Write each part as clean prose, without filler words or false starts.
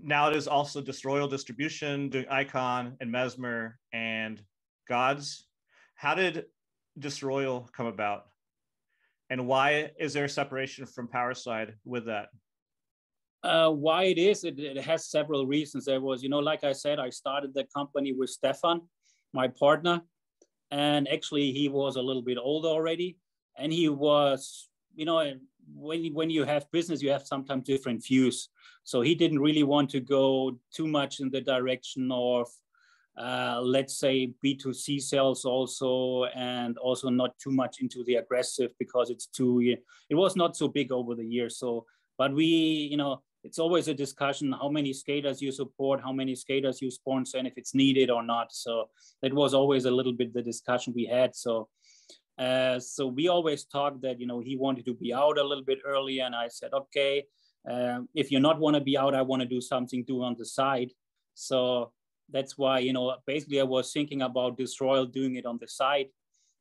now it is also Disroyal distribution, doing Icon and Mesmer and Gods. How did Disroyal come about? And why is there a separation from Powerslide with that? Why it has several reasons. There was, like I said, I started the company with Stefan, my partner, and actually he was a little bit older already. And he was, when you have business, you have sometimes different views. So he didn't really want to go too much in the direction of, let's say, B2C sales also, and also not too much into the aggressive, because it was not so big over the years. So, but it's always a discussion how many skaters you support, how many skaters you sponsor, and if it's needed or not. So that was always a little bit the discussion we had. So we always talked that, he wanted to be out a little bit earlier. And I said, okay, if you not want to be out, I want to do something on the side. So that's why, basically I was thinking about Disroyal doing it on the side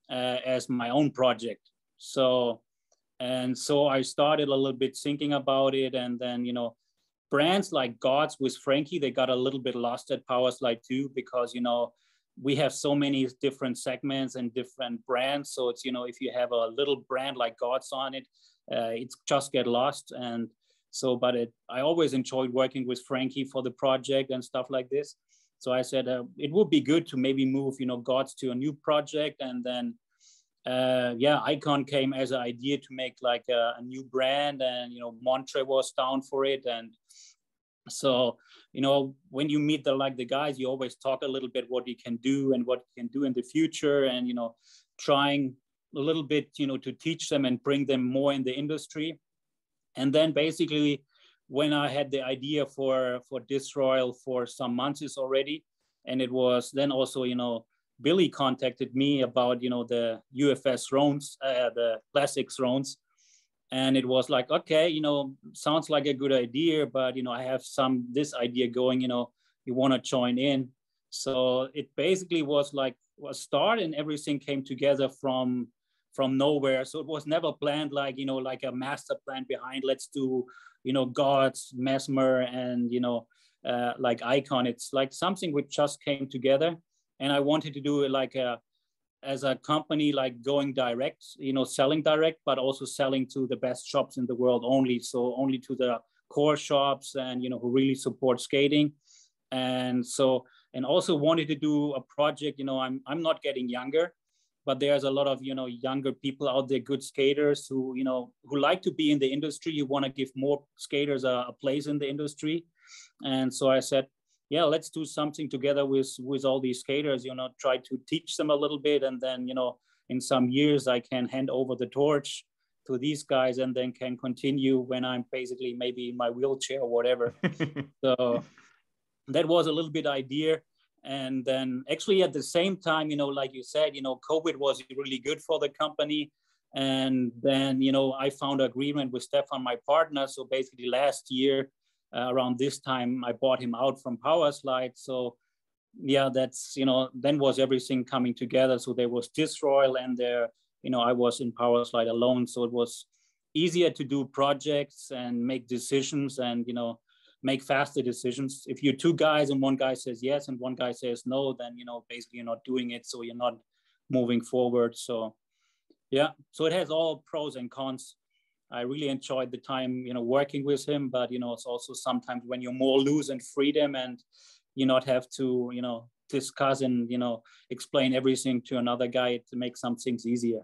as my own project. So I started a little bit thinking about it. And then, brands like Gods with Frankie, they got a little bit lost at Powerslide too, because, we have so many different segments and different brands. So it's, if you have a little brand like Gods on it, it's just get lost. And so, but I always enjoyed working with Frankie for the project and stuff like this. So I said, it would be good to maybe move, Gods to a new project. And then, Icon came as an idea to make like a new brand, and Montre was down for it. And so when you meet the guys, you always talk a little bit what you can do and what you can do in the future, and trying a little bit to teach them and bring them more in the industry. And then basically when I had the idea for Disroyal for some months already, and it was then also Billy contacted me about, the UFS rounds, the classics rounds. And it was like, okay, sounds like a good idea, but, I have this idea going, you want to join in. So it basically was like a start, and everything came together from nowhere. So it was never planned like, like a master plan behind, let's do, Gods, Mesmer, and, like Icon. It's like something which just came together. And I wanted to do it as a company, like going direct, selling direct, but also selling to the best shops in the world only. So only to the core shops and, who really support skating. And so, and also wanted to do a project, I'm not getting younger, but there's a lot of, younger people out there, good skaters who, who like to be in the industry. You want to give more skaters a place in the industry. And so I said, yeah, let's do something together with all these skaters, try to teach them a little bit. And then, in some years I can hand over the torch to these guys, and then can continue when I'm basically maybe in my wheelchair or whatever. So that was a little bit idea. And then actually at the same time, like you said, COVID was really good for the company. And then, I found an agreement with Stefan, my partner. So basically last year, around this time, I bought him out from Powerslide. So yeah, that's, then was everything coming together. So there was Disroyal, and there, I was in Powerslide alone. So it was easier to do projects and make decisions and, make faster decisions. If you're two guys and one guy says yes and one guy says no, then, basically you're not doing it. So you're not moving forward. So yeah, so it has all pros and cons. I really enjoyed the time, working with him, but, it's also sometimes when you're more loose and freedom, and you not have to, discuss and, explain everything to another guy to make some things easier.